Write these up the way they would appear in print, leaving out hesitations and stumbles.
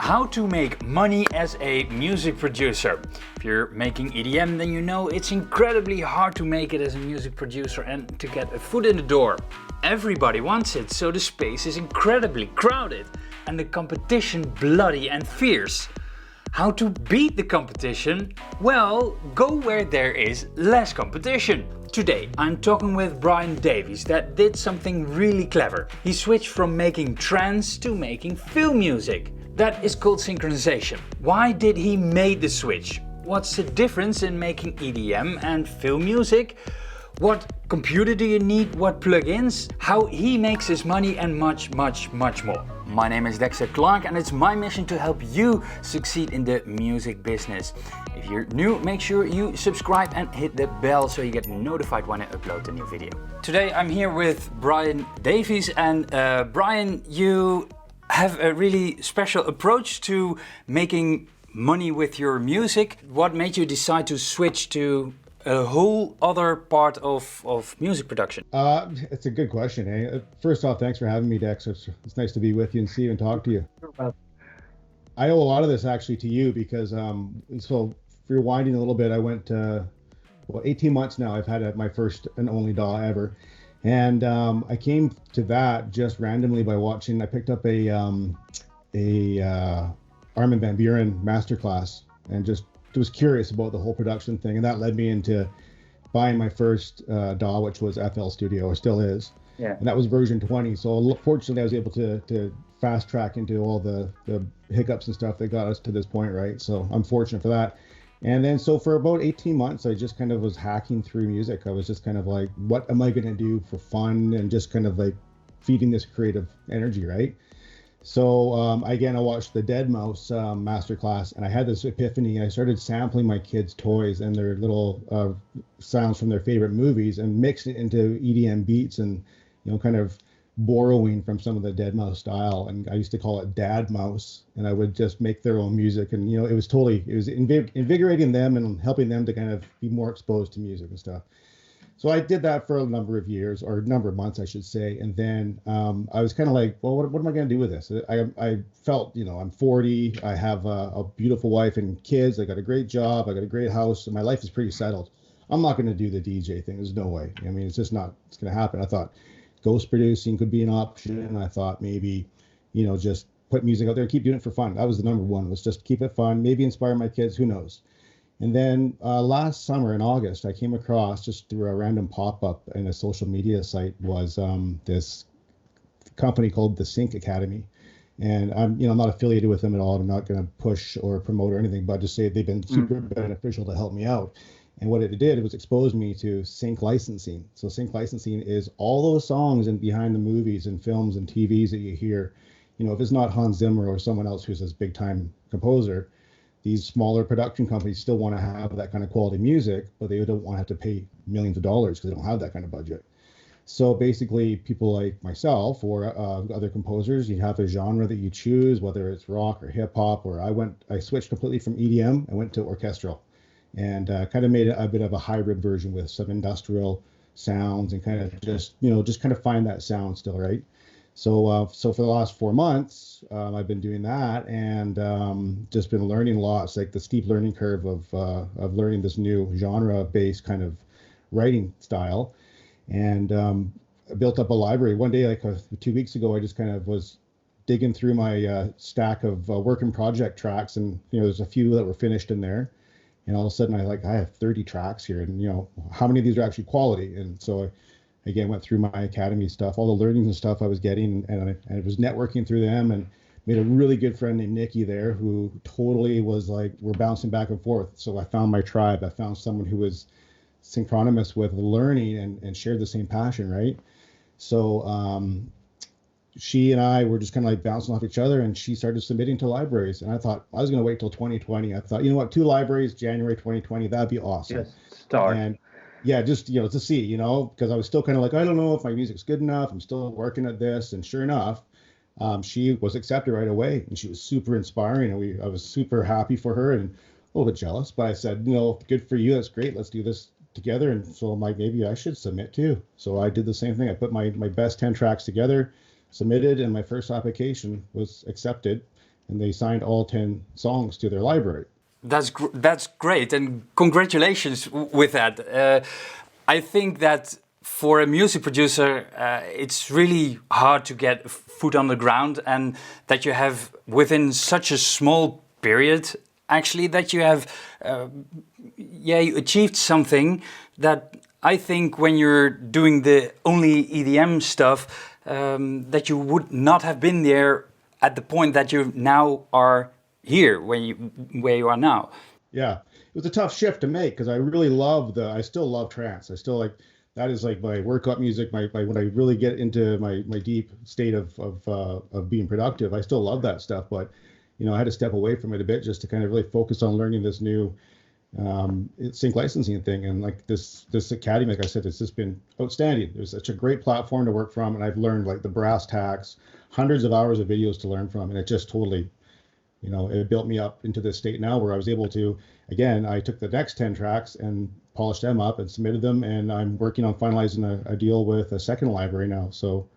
How to make money as a music producer. If you're making EDM, then you know it's incredibly hard to make it as a music producer and to get a foot in the door. Everybody wants it, so the space is incredibly crowded and the competition bloody and fierce. How to beat the competition? Well, go where there is less competition. Today I'm talking with Brian Davies that did something really clever. He switched from making trance to making film music. That is called synchronization. Why did he make the switch? What's the difference in making EDM and film music? What computer do you need? What plugins? How he makes his money and much more. My name is Dexter Clark and it's my mission to help you succeed in the music business. If you're new, make sure you subscribe and hit the bell so you get notified when I upload a new video. Today I'm here with Brian Davies and Brian, you have a really special approach to making money with your music. What made you decide to switch to a whole other part of music production? It's a good question. Eh? First off, thanks for having me, Dex. It's nice to be with you and see you and talk to you. I owe a lot of this actually to you because, so rewinding a little bit, I went, 18 months now, I've had my first and only DAW ever. And I came to that just randomly by watching, I picked up a Armin van Buuren masterclass and just was curious about the whole production thing, and that led me into buying my first DAW, which was FL Studio, or still is. Yeah. And that was version 20. So fortunately, I was able to fast track into all the hiccups and stuff that got us to this point, right? So I'm fortunate for that. And then so for about 18 months, I just kind of was hacking through music. I was just kind of like, what am I going to do for fun, and just kind of like feeding this creative energy, right? So again, I watched the Deadmau5 masterclass, and I had this epiphany. I started sampling my kids' toys and their little sounds from their favorite movies, and mixed it into EDM beats, and kind of borrowing from some of the Deadmau5 style. And I used to call it Dad Mouse, and I would just make their own music, and it was invigorating them and helping them to kind of be more exposed to music and stuff. So I did that for a number of years, or a number of months, I should say. And then I was kind of like, well, what am I going to do with this? I felt, I'm 40. I have a beautiful wife and kids. I got a great job. I got a great house. And my life is pretty settled. I'm not going to do the DJ thing. There's no way. I mean, it's just not, it's going to happen. I thought ghost producing could be an option. And I thought maybe, just put music out there and keep doing it for fun. That was the number one, was just keep it fun, maybe inspire my kids. Who knows? And then last summer in August, I came across, just through a random pop-up in a social media site, was this company called the Sync Academy. And I'm not affiliated with them at all. I'm not going to push or promote or anything, but just say they've been super beneficial to help me out. And what it did was expose me to sync licensing. So sync licensing is all those songs and behind the movies and films and TVs that you hear. If it's not Hans Zimmer or someone else who's this big-time composer, these smaller production companies still want to have that kind of quality music, but they don't want to have to pay millions of dollars because they don't have that kind of budget. So basically, people like myself or other composers, you have a genre that you choose, whether it's rock or hip hop, or I switched completely from EDM. I went to orchestral, and kind of made a bit of a hybrid version with some industrial sounds, and kind of just kind of find that sound still, right? So for the last 4 months, I've been doing that, and just been learning lots, like the steep learning curve of learning this new genre-based kind of writing style, and I built up a library. One day, like 2 weeks ago, I just kind of was digging through my stack of work and project tracks, and there's a few that were finished in there, and all of a sudden I have 30 tracks here, and how many of these are actually quality? And so again, went through my academy stuff, all the learnings and stuff I was getting, and I was networking through them, and made a really good friend named Nikki there, who totally was like, we're bouncing back and forth. So I found my tribe. I found someone who was synchronous with learning and shared the same passion, right? So she and I were just kind of like bouncing off each other, and she started submitting to libraries. And I thought I was going to wait till 2020. I thought, 2 libraries, January 2020, that'd be awesome. Yes, start. And yeah, just, to see, because I was still kind of like, I don't know if my music's good enough. I'm still working at this. And sure enough, she was accepted right away, and she was super inspiring. And I was super happy for her and a little bit jealous, but I said, good for you. That's great. Let's do this together. And so I'm like, maybe I should submit too. So I did the same thing. I put my best 10 tracks together, submitted, and my first application was accepted. and they signed all 10 songs to their library. That's great, and congratulations with that. I think that for a music producer, it's really hard to get foot on the ground, and that you have within such a small period, actually, that you have, you achieved something that I think when you're doing the only EDM stuff, that you would not have been there at the point that you now are here, where you are now. Yeah, it was a tough shift to make because I really I still love trance. I still like, that is like my workout music. My when I really get into my deep state of being productive, I still love that stuff. But I had to step away from it a bit just to kind of really focus on learning this new sync licensing thing. And like this academy, like I said, it's just been outstanding. There's such a great platform to work from, and I've learned like the brass tacks, hundreds of hours of videos to learn from, and it just totally, it built me up into this state now where I was able to, again, I took the next 10 tracks and polished them up and submitted them, and I'm working on finalizing a deal with a second library now. So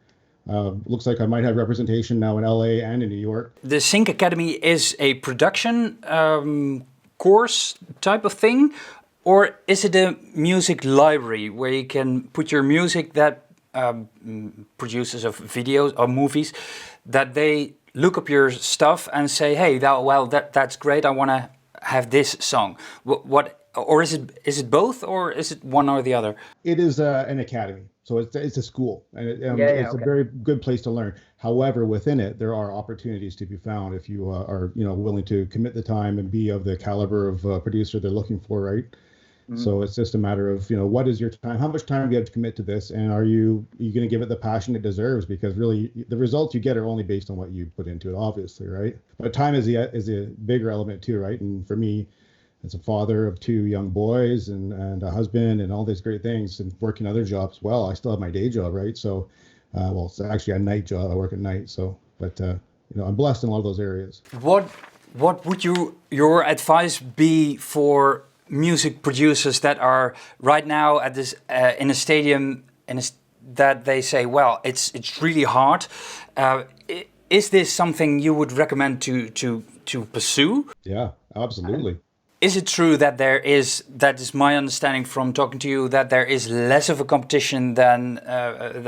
looks like I might have representation now in LA and in New York. The Sync Academy is a production course type of thing, or is it a music library where you can put your music that producers of videos or movies, that they look up your stuff and say, hey, that's great, I want to have this song. Or is it both, or is it one or the other? It is an academy, so it's a school, and it's a very good place to learn. However, within it, there are opportunities to be found if you are willing to commit the time and be of the caliber of producer they're looking for, right? Mm-hmm. So it's just a matter of what is your time, how much time do you have to commit to this, and are you going to give it the passion it deserves? Because really, the results you get are only based on what you put into it, obviously, right? But time is a bigger element too, right? And for me, as a father of 2 young boys and a husband and all these great things, and working other jobs, well, I still have my day job, right? So, it's actually a night job. I work at night, so, but I'm blessed in a lot of those areas. What would your advice be for music producers that are right now at this in a stadium that they say, well, it's really hard? Is this something you would recommend to pursue? Yeah, absolutely. Is it true that that is my understanding from talking to you, that there is less of a competition than the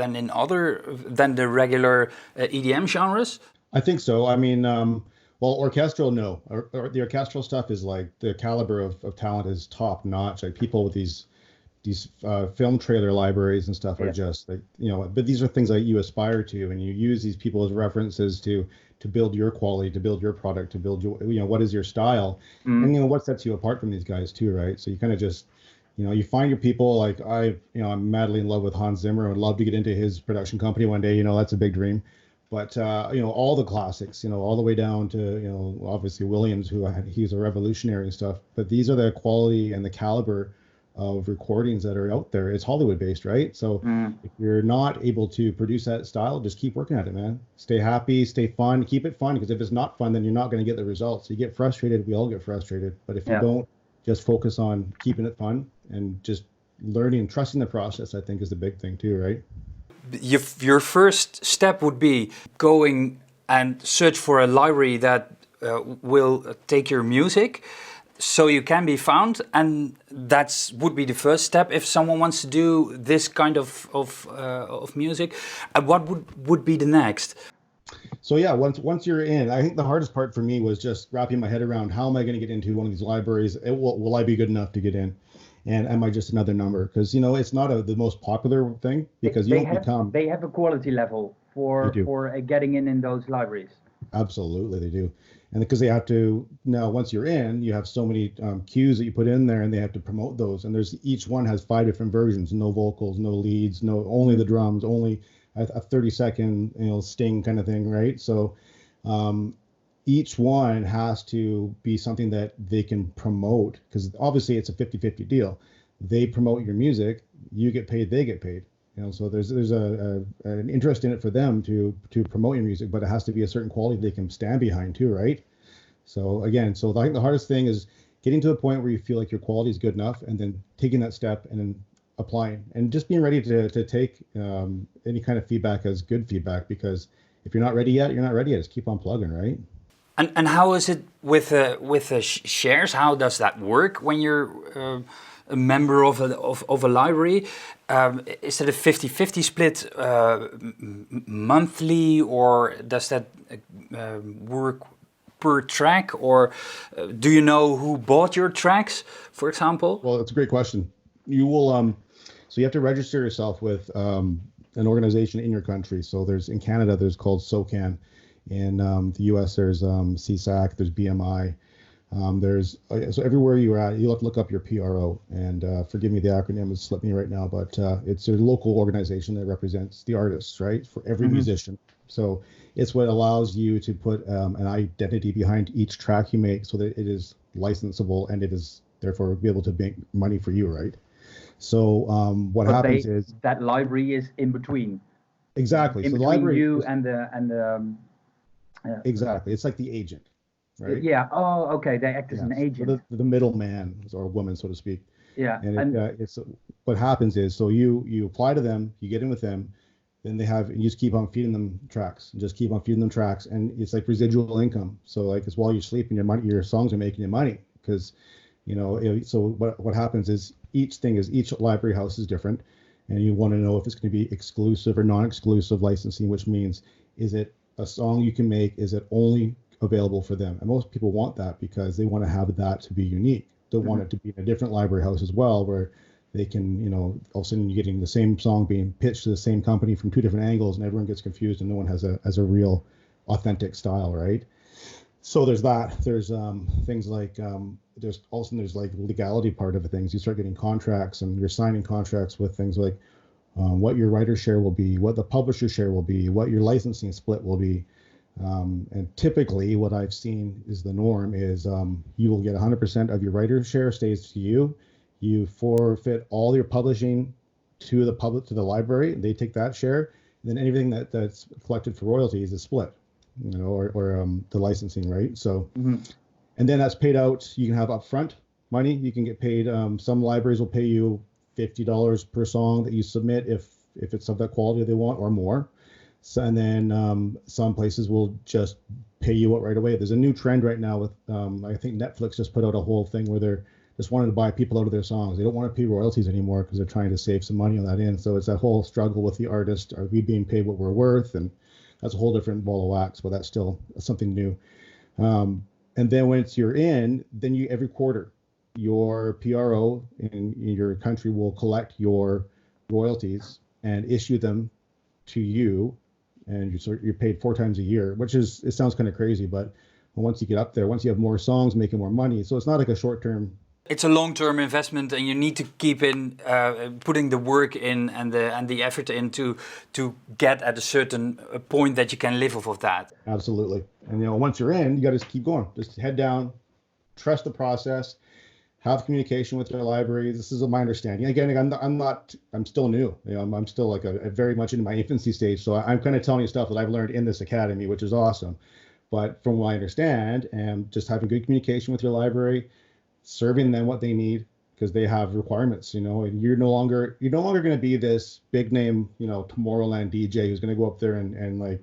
regular EDM genres? I think so. I mean, well, orchestral, no. The orchestral stuff is like, the caliber of talent is top notch. Like, people with these film trailer libraries and stuff are just like, but these are things that you aspire to, and you use these people as references to build your quality, to build your product, to build your, what is your style, and what sets you apart from these guys too, right? So you kind of just, you find your people. Like I'm madly in love with Hans Zimmer. I would love to get into his production company one day. That's a big dream. But all the classics, all the way down to obviously Williams, he's a revolutionary and stuff. But these are the quality and the caliber of recordings that are out there. It's Hollywood based, right? So if you're not able to produce that style, just keep working at it, man. Stay happy, stay fun, keep it fun, because if it's not fun, then you're not going to get the results. You get frustrated, we all get frustrated. But if you don't, just focus on keeping it fun and just learning and trusting the process, I think is the big thing too, right? Your first step would be going and search for a library that will take your music, so you can be found, and would be the first step if someone wants to do this kind of music. And what would be the next? So yeah, once you're in, I think the hardest part for me was just wrapping my head around, how am I going to get into one of these libraries? Will I be good enough to get in? And am I just another number? Because it's not the most popular thing, because they have a quality level for getting in those libraries. Absolutely, they do. And because they have to, now once you're in, you have so many cues that you put in there, and they have to promote those. And each one has 5 different versions: no vocals, no leads, only the drums, only a 30-second sting kind of thing, right? So each one has to be something that they can promote, because obviously it's a 50-50 deal. They promote your music, you get paid, they get paid. So there's an interest in it for them to promote your music, but it has to be a certain quality they can stand behind too, right? So again, I think the hardest thing is getting to a point where you feel like your quality is good enough, and then taking that step and then applying, and just being ready to take any kind of feedback as good feedback, because if you're not ready yet, you're not ready yet. Just keep on plugging, right? And how is it with the shares? How does that work when you're a member of a library? Is it a 50-50 split monthly, or does that work per track, or do you know who bought your tracks, for example? Well, it's a great question. You will so you have to register yourself with an organization in your country. So in Canada, there's called SOCAN. In the US, there's CSAC, there's BMI. So everywhere you're at, you have to look up your PRO. And forgive me, the acronym is slipping me right now, but it's a local organization that represents the artists, right, for every musician. So it's what allows you to put an identity behind each track you make, so that it is licensable and it is therefore be able to make money for you, right? So what happens is that library is in between. Exactly. In so between the library you is, and the exactly. It's like the agent, right? Yeah. Oh, okay. They act as an agent. So the middleman or woman, so to speak. Yeah. And it's what happens is, so you apply to them, you get in with them, then you just keep on feeding them tracks, and just keep on feeding them tracks, and it's like residual income. So like it's while you're sleeping, your songs are making you money, because so what happens is each library house is different, and you want to know if it's going to be exclusive or non-exclusive licensing, which means, is it a song you can make, is it only available for them? And most people want that because they want to have that to be unique. They want it to be in a different library house as well, where they can, all of a sudden you're getting the same song being pitched to the same company from two different angles, and everyone gets confused, and no one has a real authentic style, right? So there's that. There's things like there's like legality part of things. You start getting contracts, and you're signing contracts with things like what your writer share will be, what the publisher share will be, what your licensing split will be. And typically what I've seen is the norm is you will get 100% of your writer share stays to you. You forfeit all your publishing to the library, and they take that share. And then anything that's collected for royalties is split, or the licensing, right? So, and then that's paid out. You can have upfront money. You can get paid. Some libraries will pay you $50 per song that you submit if it's of that quality they want, or more. So, and then some places will just pay you out right away. There's a new trend right now with I think Netflix just put out a whole thing where they're just wanting to buy people out of their songs. They don't want to pay royalties anymore because they're trying to save some money on that end. So it's that whole struggle with the artist. Are we being paid what we're worth? And that's a whole different ball of wax, but that's still something new. And then once you're in, then every quarter, your PRO in your country will collect your royalties and issue them to you, and you're paid 4 times a year, it sounds kind of crazy, but once you get up there, once you have more songs, making more money, so it's not like a short-term. It's a long-term investment, and you need to keep putting the work in and the effort in to get at a certain point that you can live off of that. Absolutely. And once you're in, you got to keep going. Just head down, trust the process, have communication with your library. This is my understanding. Again, I'm still new. I'm still like a very much in my infancy stage. So I'm kind of telling you stuff that I've learned in this academy, which is awesome. But from what I understand, and just having good communication with your library, serving them what they need, because they have requirements, and you're no longer going to be this big name, Tomorrowland DJ who's going to go up there and like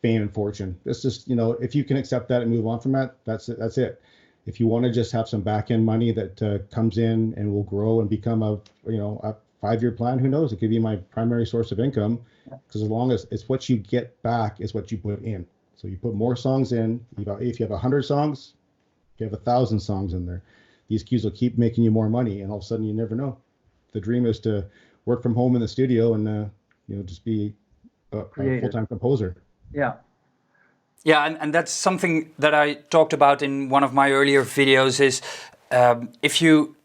fame and fortune. It's just, if you can accept that and move on from that, that's it. If you want to just have some back end money that comes in and will grow and become a 5-year plan, who knows? It could be my primary source of income, because as long as it's what you get back is what you put in. So you put more songs in. If you have 100 songs, you have 1,000 songs in there. These cues will keep making you more money, and all of a sudden you never know. The dream is to work from home in the studio and just be a full-time composer. Yeah. Yeah, and that's something that I talked about in one of my earlier videos is if you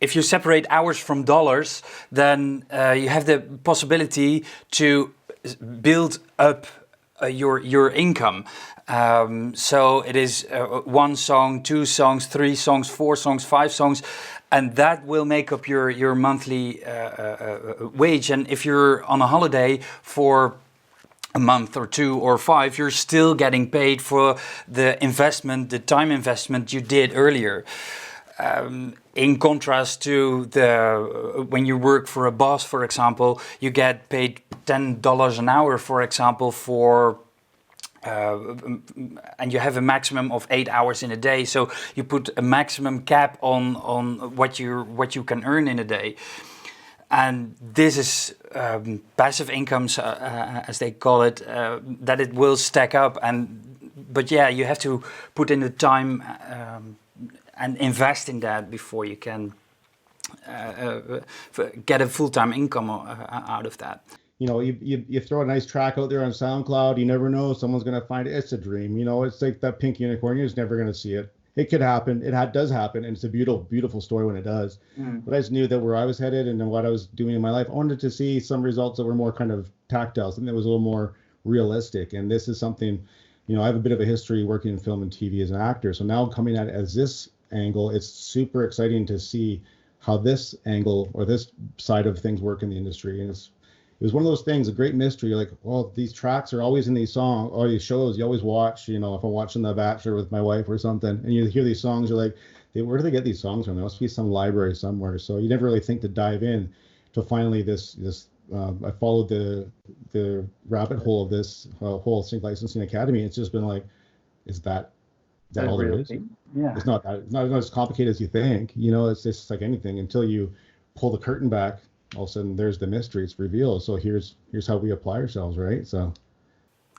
separate hours from dollars, then you have the possibility to build up your income. So it is 1 song, 2 songs, 3 songs, 4 songs, 5 songs, and that will make up your monthly wage. And if you're on a holiday for a month or 2 or 5, you're still getting paid for the investment, the time investment you did earlier. In contrast to when you work for a boss, for example, you get paid $10 an hour, for example, for and you have a maximum of 8 hours in a day. So you put a maximum cap on what you can earn in a day. And this is passive incomes, as they call it, that it will stack up. But yeah, you have to put in the time and invest in that before you can get a full-time income out of that. You know, you throw a nice track out there on SoundCloud, you never know, someone's going to find it. It's a dream. You know, it's like that pink unicorn. You're just never going to see it. It could happen. Does happen. And it's a beautiful story when it does. But I just knew that where I was headed and what I was doing in my life, I wanted to see some results that were more kind of tactile, something that was a little more realistic. And this is something, you know, I have a bit of a history working in film and TV as an actor. So now coming at it as this angle, it's super exciting to see how this angle or this side of things work in the industry. And it was one of those things, a great mystery. You're like, well, these tracks are always in these songs or these shows you always watch. You know, if I'm watching The Bachelor with my wife or something, and you hear these songs, you're like, where do they get these songs from? There must be some library somewhere. So you never really think to dive in till finally I followed the rabbit hole of this whole sync licensing academy. It's just been like, is that all there is? Yeah. It's not as complicated as you think. You know, it's just like anything until you pull the curtain back. All of a sudden there's the mystery, it's revealed. So here's how we apply ourselves, right? So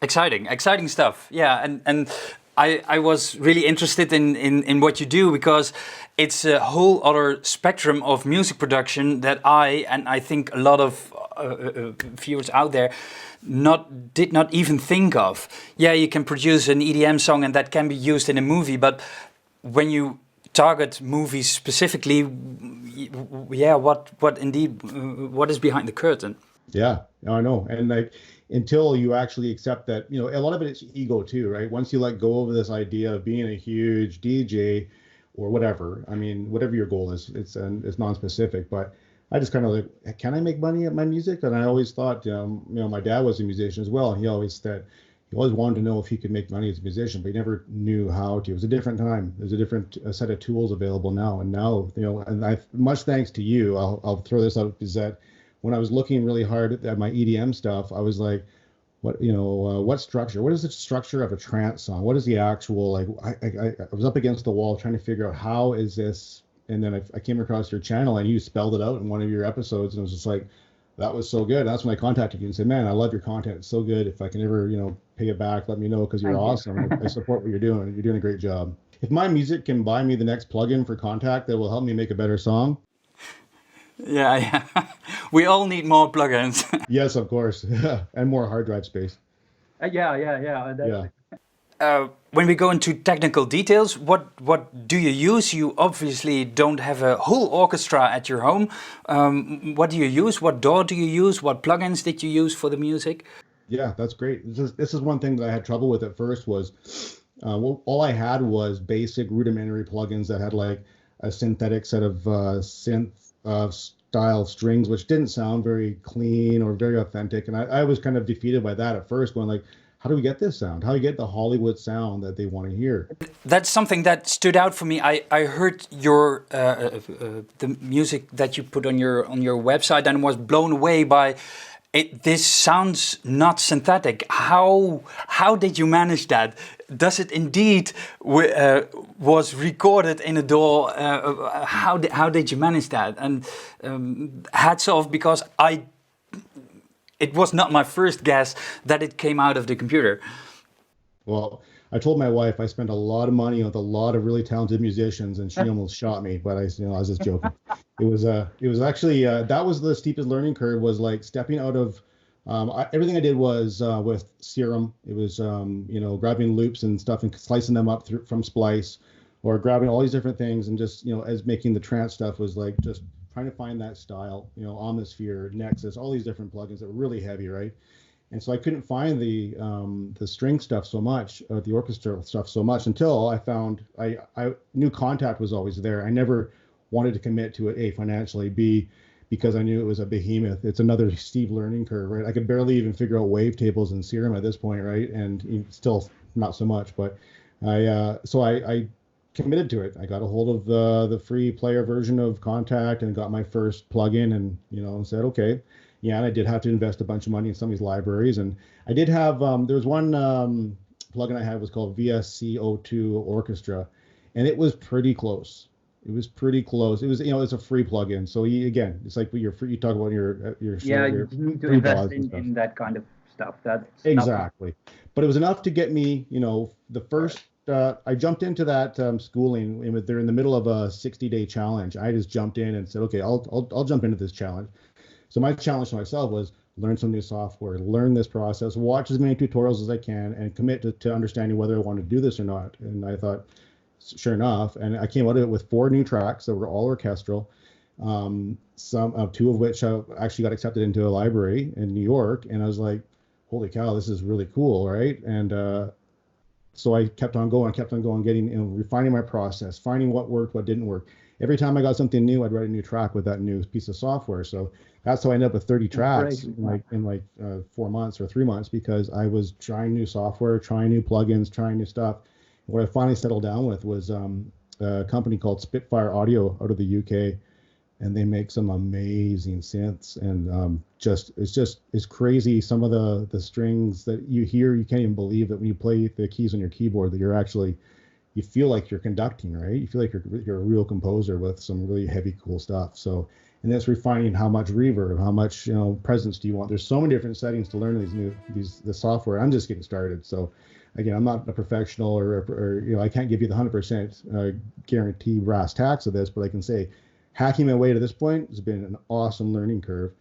exciting stuff. Yeah, and I was really interested in what you do because it's a whole other spectrum of music production that I think a lot of viewers out there did not even think of. Yeah, you can produce an EDM song and that can be used in a movie, but when you target movies specifically, yeah, what is behind the curtain? Yeah, I know. And like, until you actually accept that, you know, a lot of it is ego too, right? Once you let go of this idea of being a huge DJ or whatever, I mean, whatever your goal is, it's non-specific, but I just kind of like, can I make money at my music? And I always thought, you know, my dad was a musician as well. And he always wanted to know if he could make money as a musician, but he never knew how to. It was a different time. There's a different set of tools available now. And now, you know, and much thanks to you, I'll throw this out, is that when I was looking really hard at my EDM stuff, I was like, what structure? What is the structure of a trance song? What is the actual, like, I was up against the wall trying to figure out how is this, and then I came across your channel and you spelled it out in one of your episodes, and it was just like, that was so good. That's when I contacted you and said, man, I love your content. It's so good. If I can ever, you know, pay it back, let me know, because you're awesome. I support what you're doing. You're doing a great job. If my music can buy me the next plugin for Contact that will help me make a better song. Yeah. We all need more plugins. Yes, of course. And more hard drive space. Yeah. When we go into technical details, what do you use? You obviously don't have a whole orchestra at your home. What do you use? What DAW do you use? What plugins did you use for the music? Yeah, that's great. This is one thing that I had trouble with at first was all I had was basic rudimentary plugins that had like a synthetic set of synth style strings, which didn't sound very clean or very authentic. And I was kind of defeated by that at first, going like, how do we get this sound? How do we get the Hollywood sound that they want to hear? That's something that stood out for me. I heard your the music that you put on your website and was blown away by it. This sounds not synthetic. How did you manage that? Does it indeed was recorded in a DAW? How did you manage that? And hats off, because it was not my first guess that it came out of the computer. Well, I told my wife I spent a lot of money with a lot of really talented musicians, and she almost shot me. But I was just joking. It was actually that was the steepest learning curve. Was like stepping out of everything I did was with Serum. It was grabbing loops and stuff and slicing them up from Splice, or grabbing all these different things and just as making the trance stuff was like just trying to find that style, Omnisphere, Nexus, all these different plugins that were really heavy, right? And so I couldn't find the string stuff so much, the orchestral stuff so much, until I found I knew Contact was always there. I never wanted to commit to it, A, financially, B, because I knew it was a behemoth. It's another steep learning curve, right? I could barely even figure out wavetables in Serum at this point, right? And still not so much, but I committed to it. I got a hold of the free player version of Contact and got my first plugin, and said, okay. Yeah, and I did have to invest a bunch of money in some of these libraries, and I did have there was one plugin I had was called VSCO2 Orchestra, and it was pretty close. It was pretty close. It was, it's a free plugin. So again, it's like you talk about your yeah, you need to invest in that kind of stuff. That's exactly. But it was enough to get me, the first. I jumped into that schooling, and they're in the middle of a 60-day challenge. I just jumped in and said, okay, I'll jump into this challenge. So my challenge to myself was learn some new software, learn this process, watch as many tutorials as I can, and commit to understanding whether I want to do this or not. And I thought, sure enough, and I came out of it with 4 new tracks that were all orchestral. Two of which actually got accepted into a library in New York, and I was like, holy cow, this is really cool, right? And so I kept on going, getting, refining my process, finding what worked, what didn't work. Every time I got something new, I'd write a new track with that new piece of software. So that's how I ended up with 30 tracks in 4 months or 3 months, because I was trying new software, trying new plugins, trying new stuff. What I finally settled down with was a company called Spitfire Audio out of the UK, and they make some amazing synths, and it's crazy. Some of the strings that you hear, you can't even believe that when you play the keys on your keyboard that you feel like you're conducting, right? You feel like you're a real composer with some really heavy, cool stuff. So, and that's refining how much reverb, how much presence do you want. There's so many different settings to learn the software. I'm just getting started, so. Again, I'm not a professional, or I can't give you the 100% guarantee brass tacks of this, but I can say hacking my way to this point has been an awesome learning curve.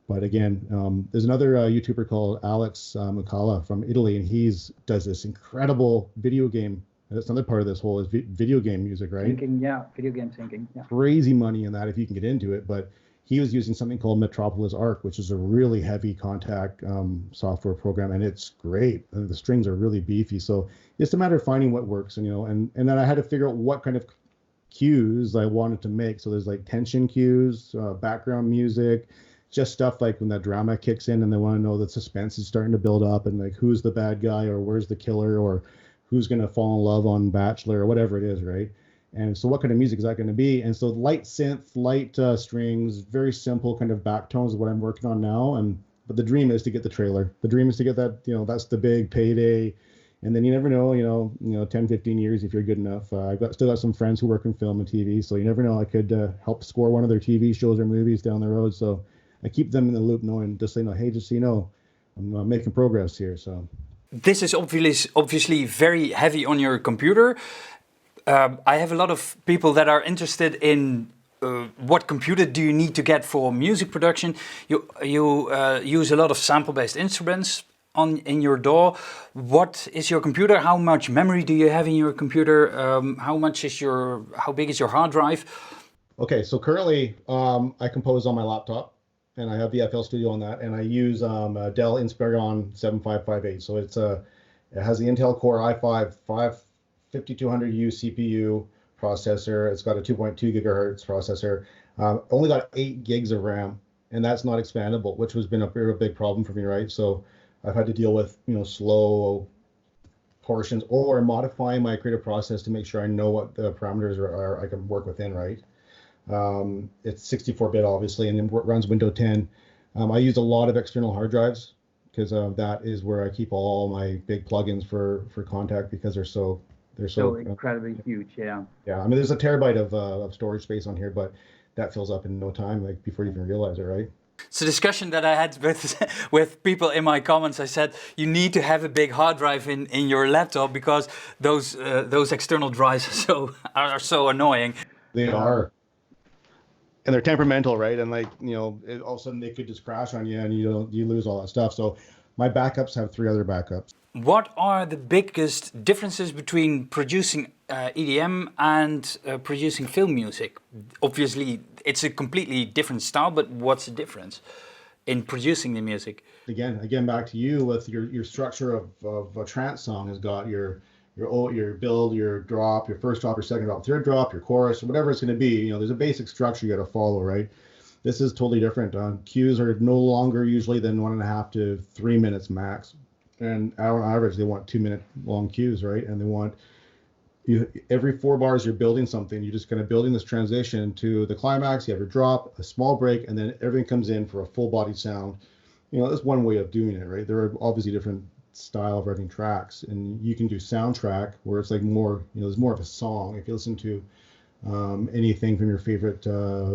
But again, there's another YouTuber called Alex Mukala from Italy, and does this incredible video game. That's another part of this whole is video game music, right? Video game syncing. Yeah. Crazy money in that if you can get into it, but he was using something called Metropolis Arc, which is a really heavy contact software program, and it's great. And the strings are really beefy, so it's a matter of finding what works, and then I had to figure out what kind of cues I wanted to make. So there's like tension cues, background music, just stuff like when that drama kicks in and they want to know that suspense is starting to build up, and like who's the bad guy, or where's the killer, or who's going to fall in love on Bachelor, or whatever it is, right? And so what kind of music is that going to be? And so light synth, light strings, very simple kind of back tones is what I'm working on now. But the dream is to get the trailer. The dream is to get that, that's the big payday. And then you never know, 10, 15 years if you're good enough. I've still got some friends who work in film and TV, so you never know. I could help score one of their TV shows or movies down the road. So I keep them in the loop, knowing just hey, just so you know, I'm making progress here. So this is obviously very heavy on your computer. I have a lot of people that are interested in what computer do you need to get for music production. You use a lot of sample-based instruments in your DAW. What is your computer? How much memory do you have in your computer? How big is your hard drive? Okay, so currently I compose on my laptop, and I have the FL Studio on that, and I use a Dell Inspiron 7558. So it has the Intel Core i5 5200U CPU processor. It's got a 2.2 gigahertz processor. Only got 8 gigs of RAM, and that's not expandable, which has been a very big problem for me, right? So I've had to deal with slow portions or modifying my creative process to make sure I know what the parameters are I can work within, right? It's 64-bit obviously, and it runs Windows 10. I use a lot of external hard drives because that is where I keep all my big plugins for Contact, because they're so incredibly huge. Yeah. I mean, there's a terabyte of storage space on here, but that fills up in no time, like before you even realize it, right? It's a discussion that I had with people in my comments. I said you need to have a big hard drive in your laptop because those external drives are so annoying. They are, and they're temperamental, right? And all of a sudden they could just crash on you, and you lose all that stuff. So my backups have 3 other backups. What are the biggest differences between producing EDM and producing film music? Obviously, it's a completely different style, but what's the difference in producing the music? Again, back to you with your structure of a trance song has got your build, your drop, your first drop, your second drop, third drop, your chorus, or whatever it's going to be. There's a basic structure you got to follow, right? This is totally different. Cues are no longer usually than 1.5 to 3 minutes max. And on average, they want 2-minute long cues, right? And they want every 4 bars you're building something. You're just kind of building this transition to the climax. You have your drop, a small break, and then everything comes in for a full body sound. That's one way of doing it, right? There are obviously different style of writing tracks, and you can do soundtrack where it's like more, there's more of a song. If you listen to anything from your favorite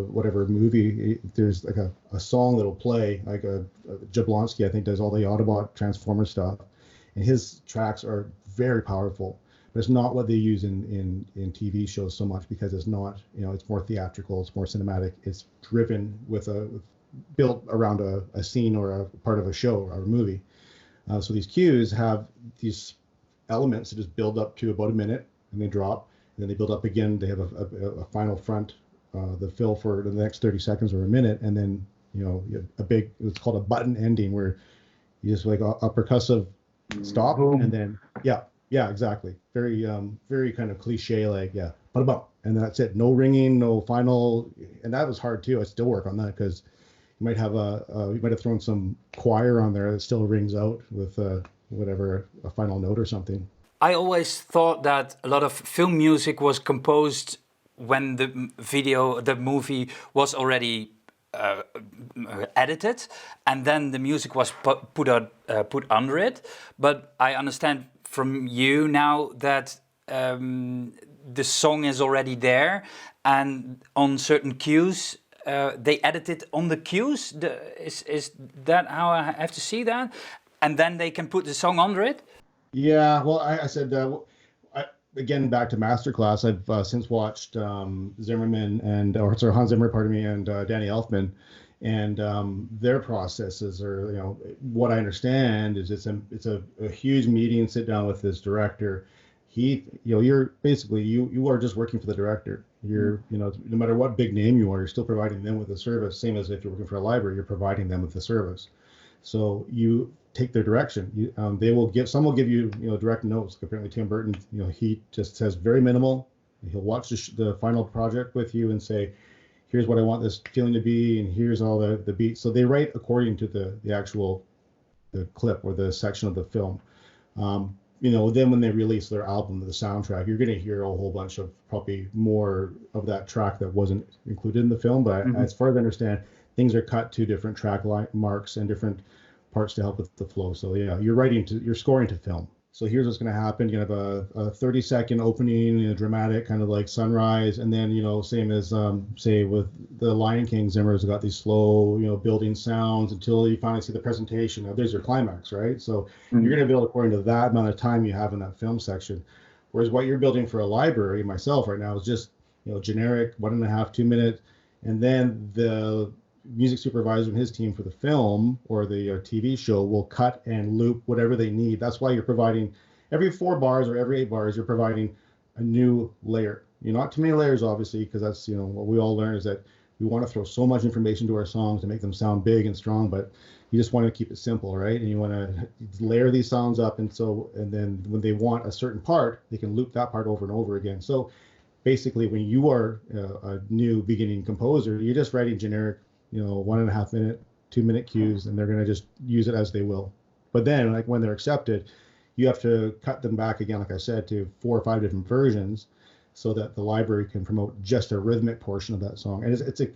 whatever movie, there's like a song that'll play, like a Jablonski, I think, does all the Autobot Transformer stuff, and his tracks are very powerful. But it's not what they use in TV shows so much, because it's not, it's more theatrical, it's more cinematic, it's driven built around a scene or a part of a show or a movie. So these cues have these elements that just build up to about a minute, and they drop, and then they build up again. They have a final front, the fill for the next 30 seconds or a minute, and then it's called a button ending, where you just like a percussive stop, boom. And then yeah, exactly. Very very kind of cliche, like ba-da-bum, and that's it. No ringing, no final, and that was hard too. I still work on that, because you might have thrown some choir on there that still rings out with whatever, a final note or something. I always thought that a lot of film music was composed when the movie was already edited, and then the music was put under it. But I understand from you now that the song is already there, and on certain cues they edit it on the cues. Is that how I have to see that? And then they can put the song under it? Yeah, well, I said, again, back to Masterclass, I've since watched Zimmerman Hans Zimmer, pardon me, and Danny Elfman, and their processes are, what I understand is it's a huge meeting, sit down with this director. You're basically, you are just working for the director. You're, no matter what big name you are, you're still providing them with a service. Same as if you're working for a library, you're providing them with a service. So you take their direction. Some will give you, direct notes. Apparently Tim Burton, he just says very minimal. He'll watch the final project with you and say, here's what I want this feeling to be, and here's all the beats. So they write according to the actual clip or the section of the film. Then when they release their album, the soundtrack, you're going to hear a whole bunch of probably more of that track that wasn't included in the film. But as far as I understand, things are cut to different track marks and different parts to help with the flow. So you're scoring to film. So here's what's going to happen. You're going to have a 30-second opening, dramatic, kind of like sunrise, and then same as say with the Lion King, Zimmer's got these slow, building sounds until you finally see the presentation. Now there's your climax, right? So you're going to build according to that amount of time you have in that film section. Whereas what you're building for a library, myself right now, is just generic 1.5, 2 minute, and then the music supervisor and his team for the film or the TV show will cut and loop whatever they need. That's why you're providing every 4 bars or every 8 bars, you're providing a new layer. Not too many layers, obviously, because that's, what we all learn is that we want to throw so much information to our songs to make them sound big and strong, but you just want to keep it simple, right? And you want to layer these sounds up. And then when they want a certain part, they can loop that part over and over again. So basically when you are a new beginning composer, you're just writing generic 1.5 minute, 2 minute cues, and they're going to just use it as they will. But then, like when they're accepted, you have to cut them back again, like I said, to 4 or 5 different versions, so that the library can promote just a rhythmic portion of that song. And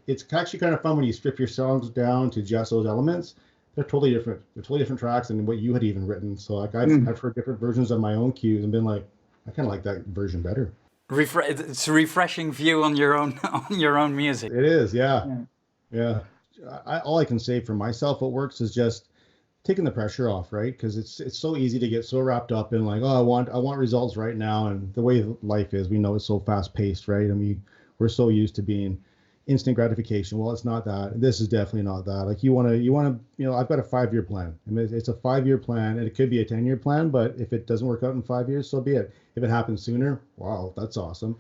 it's actually kind of fun when you strip your songs down to just those elements. They're totally different. They're totally different tracks than what you had even written. So like I've heard different versions of my own cues and been like, I kind of like that version better. It's a refreshing view on your own music. It is, yeah. All I can say for myself, what works is just taking the pressure off, right? Because it's so easy to get so wrapped up in like, oh, I want results right now, and the way life is, we know it's so fast paced, right? I mean, we're so used to being instant gratification. Well, it's not that. This is definitely not that. Like you want to, I've got a 5-year plan. I mean, it's a 5-year plan, and it could be a 10-year plan, but if it doesn't work out in 5 years, so be it. If it happens sooner, wow, that's awesome.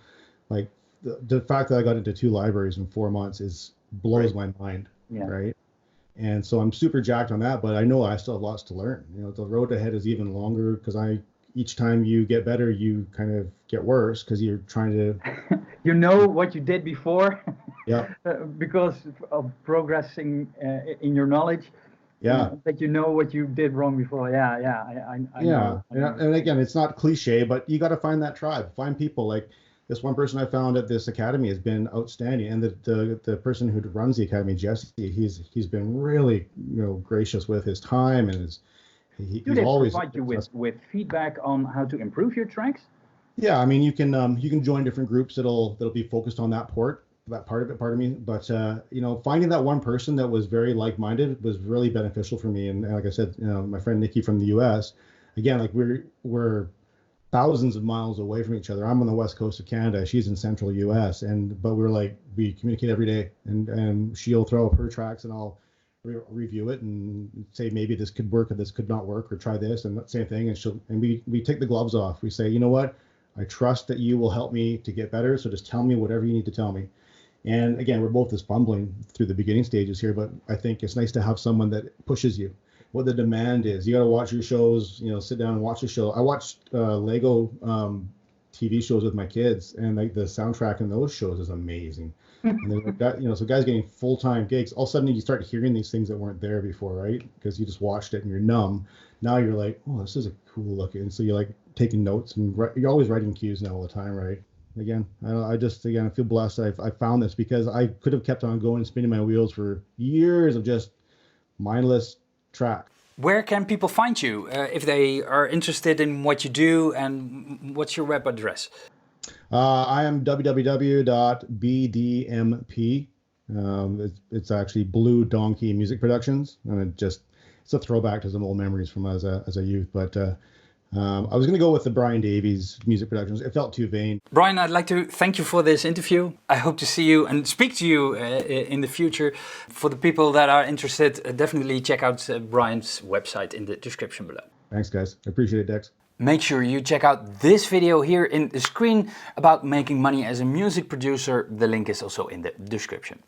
Like the fact that I got into 2 libraries in 4 months blows my mind, right? And so I'm super jacked on that, but I know I still have lots to learn. The road ahead is even longer, because each time you get better, you kind of get worse, because you're trying to what you did before. Because of progressing in your knowledge. That what you did wrong before. I know. And again, it's not cliche, but you got to find that tribe, find people. Like this one person I found at this academy has been outstanding, and the person who runs the academy, Jesse, he's been really gracious with his time and Do they provide you with feedback on how to improve your tracks? Yeah, I mean, you can join different groups that'll be focused on that part of it, pardon me. But you know, finding that one person that was very like-minded was really beneficial for me. And like I said, you know, my friend Nikki from the U.S. Again, like we're thousands of miles away from each other. I'm on the west coast of Canada. She's in central U.S. But we communicate every day, and she'll throw up her tracks, and I'll review it and say maybe this could work or this could not work, or try this, and that same thing. And we take the gloves off. We say, you know what? I trust that you will help me to get better. So just tell me whatever you need to tell me. And again, we're both just fumbling through the beginning stages here, but I think it's nice to have someone that pushes you. What the demand is, you got to watch your shows. You know, sit down and watch a show. I watched Lego TV shows with my kids, and like the soundtrack in those shows is amazing. And you know, so guys getting full-time gigs, all of a sudden you start hearing these things that weren't there before, right? Because you just watched it and you're numb. Now you're like, oh, this is a cool look. And so you're like taking notes, and you're always writing cues now all the time, right? Again, I feel blessed that I found this, because I could have kept on going and spinning my wheels for years of just mindless track. Where can people find you if they are interested in what you do, and what's your web address? I am www.bdmp. It's actually Blue Donkey Music Productions, and it's a throwback to some old memories from as a youth. But I was going to go with the Brian Davies Music Productions. It felt too vain. Brian, I'd like to thank you for this interview. I hope to see you and speak to you in the future. For the people that are interested, definitely check out Brian's website in the description below. Thanks, guys. I appreciate it, Dex. Make sure you check out this video here in the screen about making money as a music producer. The link is also in the description.